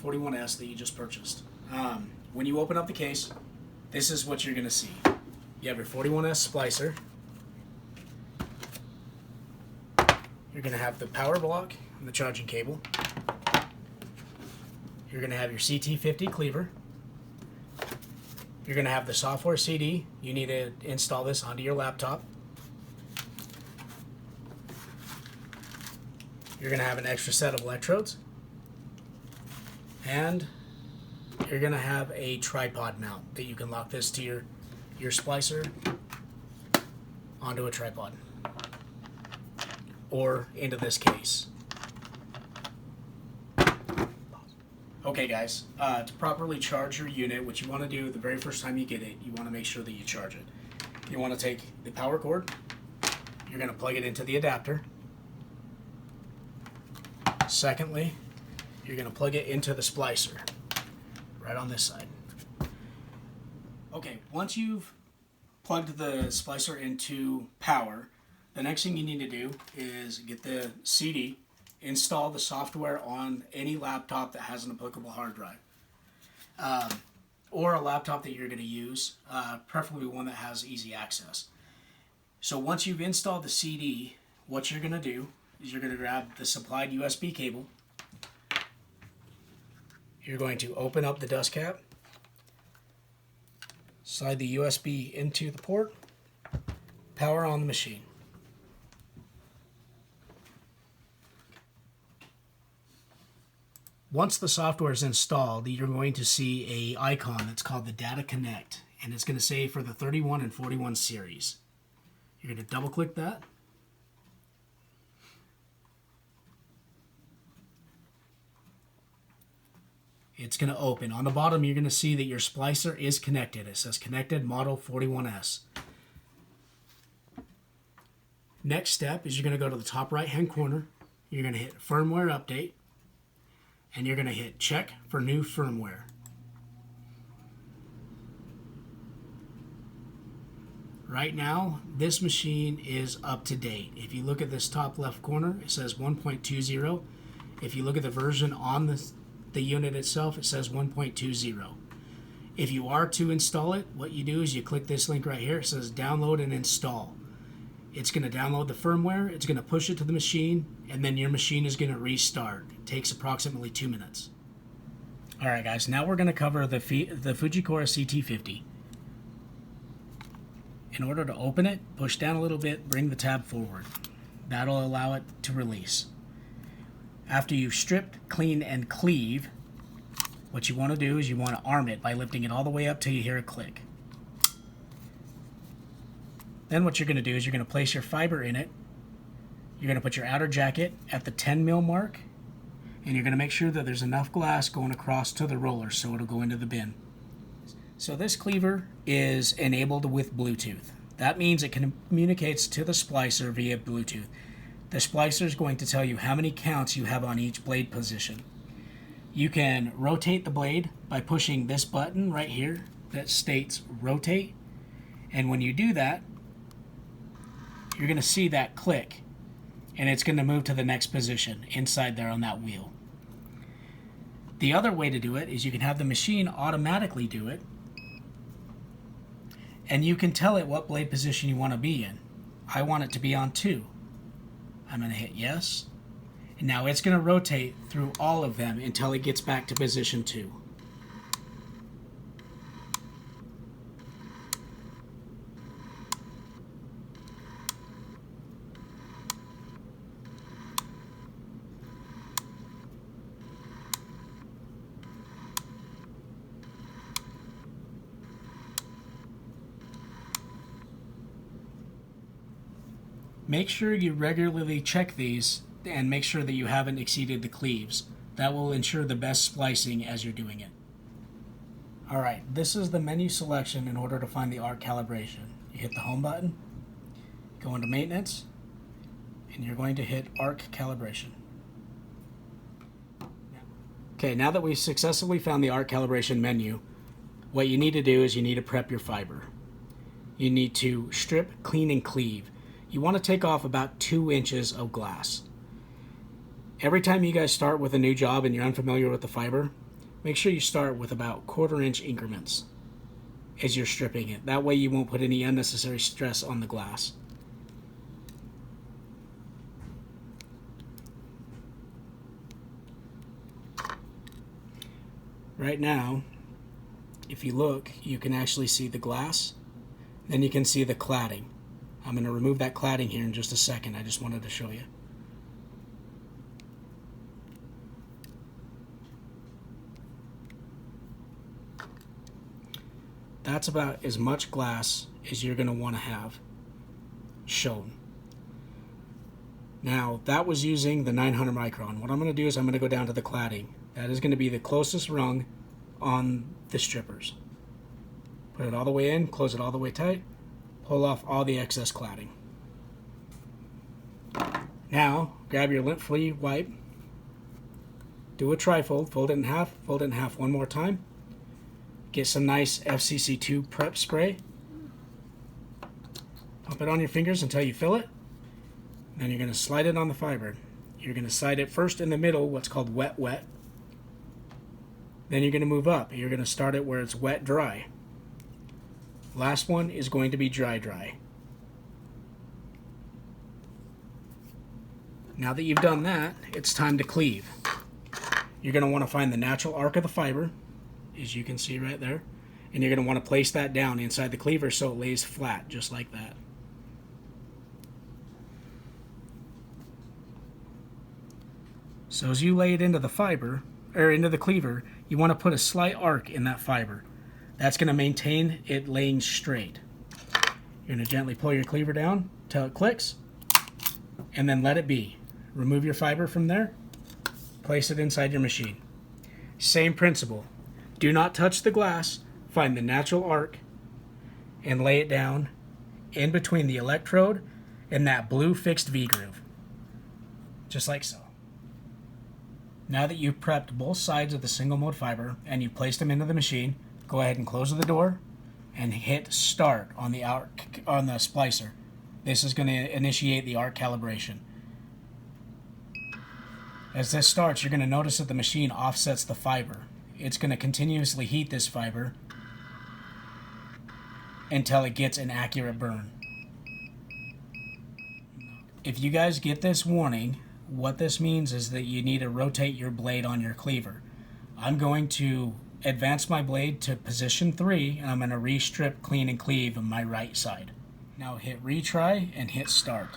41S that you just purchased. When you open up the case, this is what you're going to see. You have your 41S splicer. You're going to have the power block and the charging cable. You're going to have your CT50 cleaver. You're going to have the software CD. You need to install this onto your laptop. You're going to have an extra set of electrodes. And you're going to have a tripod mount that you can lock this to your splicer onto a tripod or into this case. Okay guys, to properly charge your unit, what you want to do the very first time you get it, you want to make sure that you charge it. You want to take the power cord, you're going to plug it into the adapter. Secondly, you're going to plug it into the splicer, right on this side. Okay, once you've plugged the splicer into power, the next thing you need to do is get the CD, install the software on any laptop that has an applicable hard drive, or a laptop that you're going to use, preferably one that has easy access. So once you've installed the CD, what you're going to do is you're going to grab the supplied USB cable. You're going to open up the dust cap, slide the USB into the port, power on the machine. Once the software is installed, you're going to see an icon that's called the Data Connect, and it's going to say for the 31 and 41 series. You're going to double click that. It's going to open. On the bottom, you're going to see that your splicer is connected. It says connected model 41S. Next step is you're going to go to the top right hand corner. You're going to hit firmware update. And you're going to hit check for new firmware. Right now, this machine is up to date. If you look at this top left corner, it says 1.20. If you look at the version on the unit itself, it says 1.20. If you are to install it, what you do is you click this link right here. It says download and install. It's going to download the firmware, it's going to push it to the machine, and then your machine is going to restart. It takes approximately 2 minutes. Alright guys, now we're going to cover the Fujikura CT50. In order to open it, push down a little bit, bring the tab forward. That'll allow it to release. After you've stripped, clean, and cleave, what you want to do is you want to arm it by lifting it all the way up till you hear a click. Then what you're going to do is you're going to place your fiber in it. You're going to put your outer jacket at the 10 mil mark, and you're going to make sure that there's enough glass going across to the roller so it'll go into the bin. So this cleaver is enabled with Bluetooth. That means it communicates to the splicer via Bluetooth. The splicer is going to tell you how many counts you have on each blade position. You can rotate the blade by pushing this button right here that states rotate, and when you do that, you're going to see that click, and it's going to move to the next position inside there on that wheel. The other way to do it is you can have the machine automatically do it, and you can tell it what blade position you want to be in. I want it to be on 2. I'm going to hit yes, and now it's going to rotate through all of them until it gets back to position 2. Make sure you regularly check these and make sure that you haven't exceeded the cleaves. That will ensure the best splicing as you're doing it. Alright, this is the menu selection in order to find the ARC calibration. You hit the home button, go into maintenance, and you're going to hit ARC calibration. Okay, now that we've successfully found the ARC calibration menu, what you need to do is you need to prep your fiber. You need to strip, clean, and cleave. You want to take off about 2 inches of glass. Every time you guys start with a new job and you're unfamiliar with the fiber, make sure you start with about 1/4 inch increments as you're stripping it. That way you won't put any unnecessary stress on the glass. Right now, if you look, you can actually see the glass, then you can see the cladding. I'm going to remove that cladding here in just a second. I just wanted to show you. That's about as much glass as you're going to want to have shown. Now, that was using the 900 micron. What I'm going to do is I'm going to go down to the cladding. That is going to be the closest rung on the strippers. Put it all the way in, close it all the way tight, pull off all the excess cladding. Now, grab your lint-free wipe, do a trifold, fold it in half one more time. Get some nice FCC2 prep spray. Pump it on your fingers until you fill it. Then you're going to slide it on the fiber. You're going to slide it first in the middle, what's called wet-wet. Then you're going to move up. You're going to start it where it's wet-dry. Last one is going to be dry-dry. Now that you've done that, it's time to cleave. You're going to want to find the natural arc of the fiber, as you can see right there, and you're going to want to place that down inside the cleaver so it lays flat, just like that. So as you lay it into the fiber, or into the cleaver, you want to put a slight arc in that fiber. That's going to maintain it laying straight. You're going to gently pull your cleaver down till it clicks, and then let it be. Remove your fiber from there, place it inside your machine. Same principle. Do not touch the glass, find the natural arc, and lay it down in between the electrode and that blue fixed V-groove. Just like so. Now that you've prepped both sides of the single mode fiber and you've placed them into the machine, go ahead and close the door and hit start on the splicer. This is going to initiate the arc calibration. As this starts, you're going to notice that the machine offsets the fiber. It's going to continuously heat this fiber until it gets an accurate burn. If you guys get this warning, what this means is that you need to rotate your blade on your cleaver. I'm going to advance my blade to position 3, and I'm going to re-strip, clean, and cleave on my right side. Now hit retry and hit start.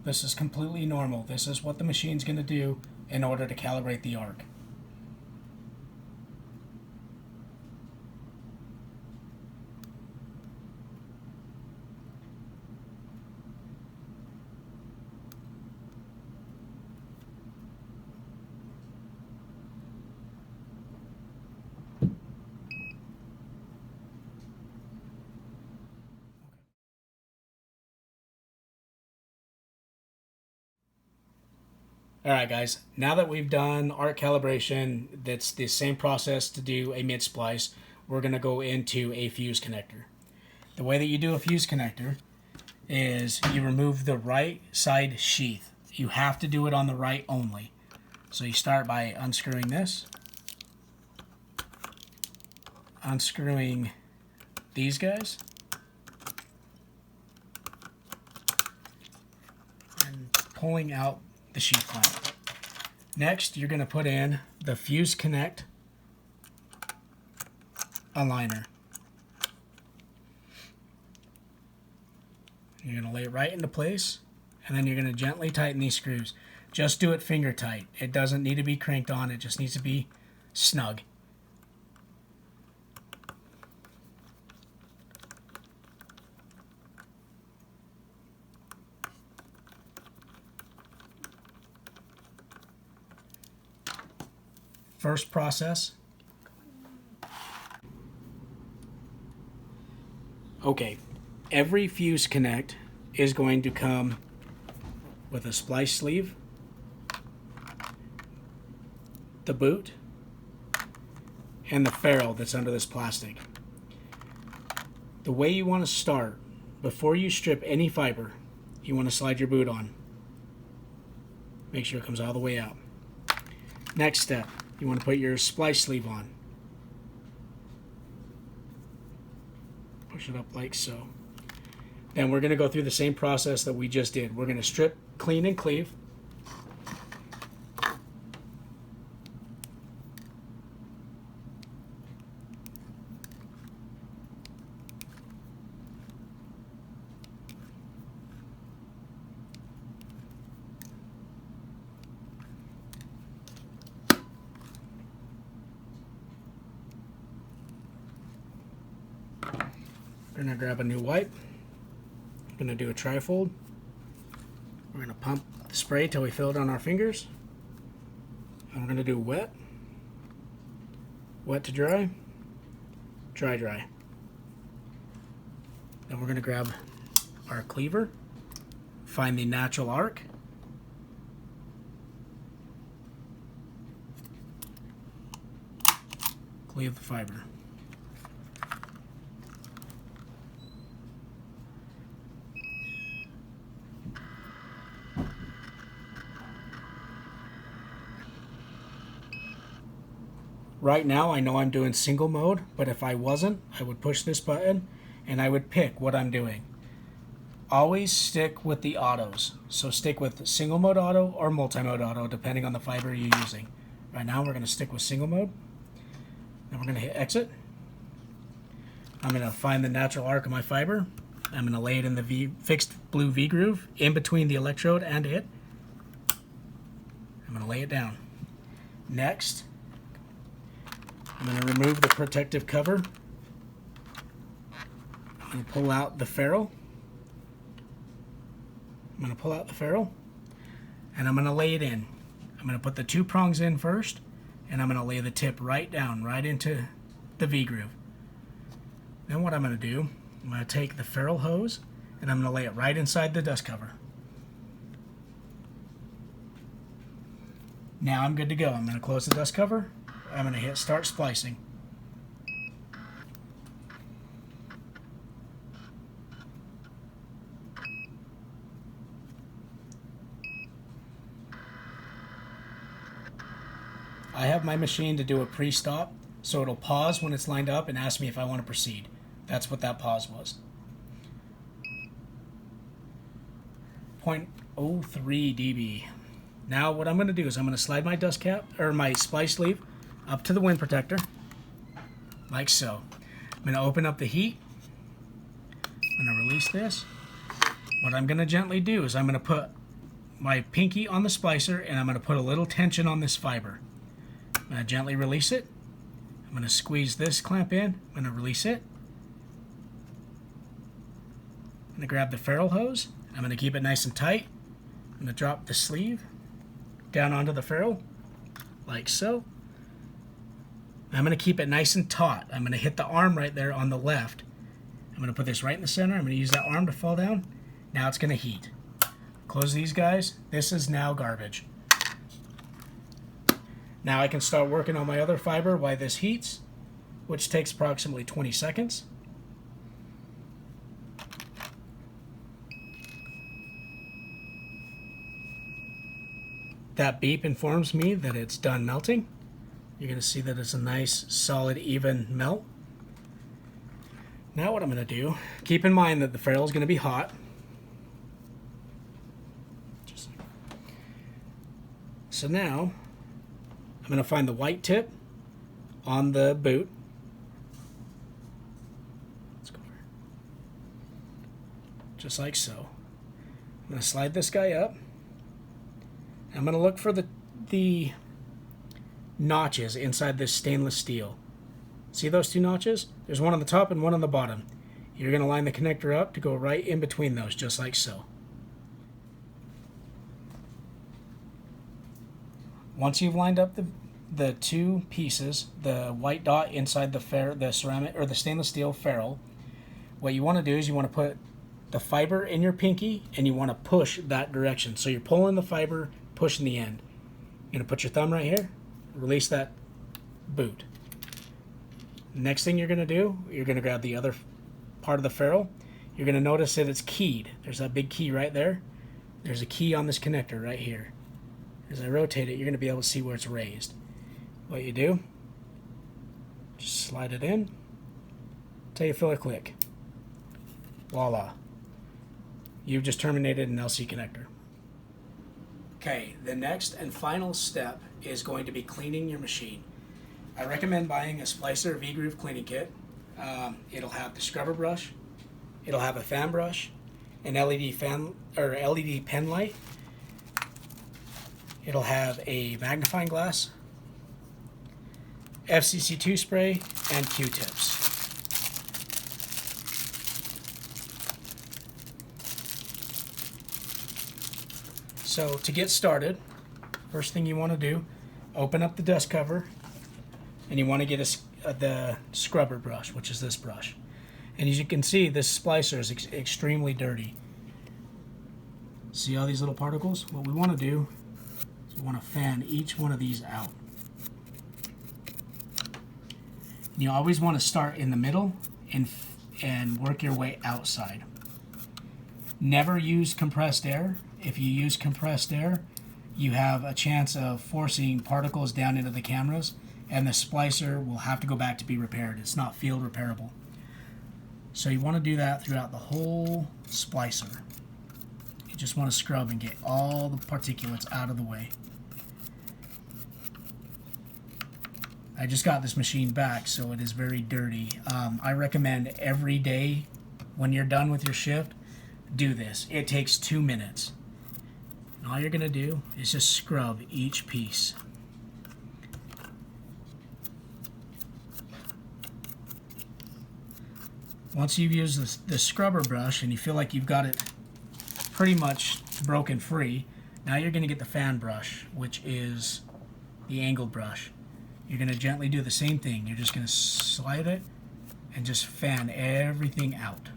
This is completely normal. This is what the machine's going to do in order to calibrate the arc. Alright guys, now that we've done arc calibration, that's the same process to do a mid splice, we're going to go into a fuse connector. The way that you do a fuse connector is you remove the right side sheath. You have to do it on the right only. So you start by unscrewing this, unscrewing these guys, and pulling out the sheath clamp. Next, you're going to put in the fuse connect aligner. You're going to lay it right into place, and then you're going to gently tighten these screws. Just do it finger tight. It doesn't need to be cranked on, it just needs to be snug. First process. Okay, every fuse connect is going to come with a splice sleeve, the boot, and the ferrule that's under this plastic. The way you want to start, before you strip any fiber, you want to slide your boot on. Make sure it comes all the way out. Next step, you want to put your splice sleeve on. Push it up like so. Then we're going to go through the same process that we just did. We're going to strip, clean, and cleave. We're going to grab a new wipe. We're going to do a trifold. We're going to pump the spray till we fill it on our fingers. And we're going to do wet, wet to dry, dry, dry. Then we're going to grab our cleaver, find the natural arc, cleave the fiber. Right now I know I'm doing single mode, but if I wasn't, I would push this button and I would pick what I'm doing. Always stick with the autos. So stick with single mode auto or multi-mode auto depending on the fiber you're using. Right now we're going to stick with single mode. Then we're going to hit exit. I'm going to find the natural arc of my fiber. I'm going to lay it in the fixed blue V groove in between the electrode and it. I'm going to lay it down. Next, I'm going to remove the protective cover. I'm going to pull out the ferrule. And I'm going to lay it in. I'm going to put the two prongs in first, and I'm going to lay the tip right down, right into the V groove. Then what I'm going to do, I'm going to take the ferrule hose, and I'm going to lay it right inside the dust cover. Now I'm good to go. I'm going to close the dust cover. I'm going to hit start splicing. I have my machine to do a pre-stop, so it'll pause when it's lined up and ask me if I want to proceed. That's what that pause was. 0.03 dB. Now what I'm going to do is I'm going to slide my dust cap, or my splice sleeve, up to the wind protector, like so. I'm going to open up the heat. I'm going to release this. What I'm going to gently do is I'm going to put my pinky on the splicer and I'm going to put a little tension on this fiber. I'm going to gently release it. I'm going to squeeze this clamp in. I'm going to release it. I'm going to grab the ferrule hose. I'm going to keep it nice and tight. I'm going to drop the sleeve down onto the ferrule, like so. I'm going to keep it nice and taut. I'm going to hit the arm right there on the left. I'm going to put this right in the center. I'm going to use that arm to fall down. Now it's going to heat. Close these guys. This is now garbage. Now I can start working on my other fiber while this heats, which takes approximately 20 seconds. That beep informs me that it's done melting. You're going to see that it's a nice, solid, even melt. Now what I'm going to do, keep in mind that the ferrule is going to be hot. So now, I'm going to find the white tip on the boot. Let's go over. Just like so. I'm going to slide this guy up. I'm going to look for the notches inside this stainless steel. See those two notches? There's one on the top and one on the bottom. You're going to line the connector up to go right in between those, just like so. Once you've lined up the two pieces, the white dot inside the ceramic or the stainless steel ferrule, what you want to do is you want to put the fiber in your pinky and you want to push that direction. So you're pulling the fiber, pushing the end. You're going to put your thumb right here, release that boot. Next thing you're going to do, you're going to grab the other part of the ferrule. You're going to notice that it's keyed. There's that big key right there. There's a key on this connector right here. As I rotate it, you're going to be able to see where it's raised. What you do, just slide it in till you feel a click. Voila. You've just terminated an LC connector. Okay, the next and final step is going to be cleaning your machine. I recommend buying a splicer V-groove cleaning kit. It'll have the scrubber brush, it'll have a fan brush, an LED fan or LED pen light. It'll have a magnifying glass, FCC2 spray, and Q-tips. So to get started, first thing you want to do, open up the dust cover, and you want to get the scrubber brush, which is this brush. And as you can see, this splicer is extremely dirty. See all these little particles? What we want to do is we want to fan each one of these out. And you always want to start in the middle and work your way outside. Never use compressed air. If you use compressed air, you have a chance of forcing particles down into the cameras, and the splicer will have to go back to be repaired. It's not field repairable. So you want to do that throughout the whole splicer. You just want to scrub and get all the particulates out of the way. I just got this machine back, so it is very dirty. I recommend every day when you're done with your shift, do this. It takes 2 minutes. And all you're going to do is just scrub each piece. Once you've used the scrubber brush and you feel like you've got it pretty much broken free, now you're going to get the fan brush, which is the angled brush. You're going to gently do the same thing. You're just going to slide it and just fan everything out.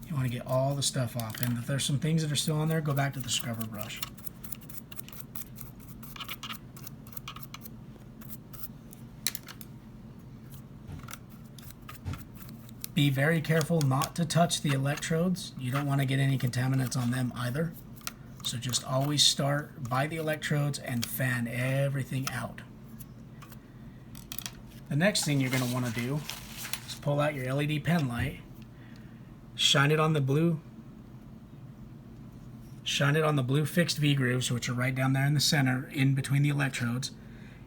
You want to get all the stuff off, and if there's some things that are still on there, go back to the scrubber brush. Be very careful not to touch the electrodes. You don't want to get any contaminants on them either. So just always start by the electrodes and fan everything out. The next thing you're going to want to do is pull out your LED pen light, shine it on the blue fixed V-grooves, which are right down there in the center in between the electrodes,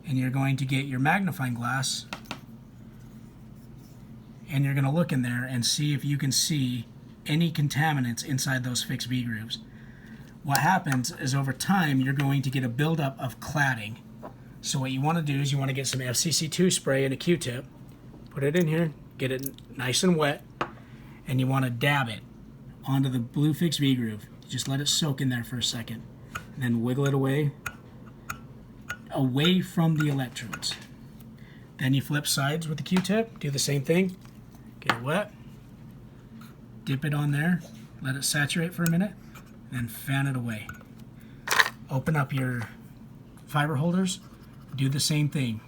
and you're going to get your magnifying glass and you're going to look in there and see if you can see any contaminants inside those fixed V-grooves. What happens is over time you're going to get a buildup of cladding. So what you want to do is you want to get some FCC2 spray and a Q-tip, put it in here, get it nice and wet, and you want to dab it onto the blue fixed V-groove. Just let it soak in there for a second, and then wiggle it away from the electrodes. Then you flip sides with the Q-tip, do the same thing. Get it wet, dip it on there, let it saturate for a minute, then fan it away. Open up your fiber holders, do the same thing.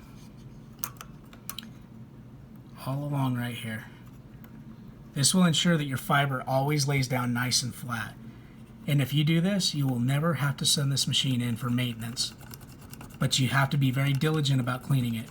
All along right here. This will ensure that your fiber always lays down nice and flat. And if you do this, you will never have to send this machine in for maintenance. But you have to be very diligent about cleaning it.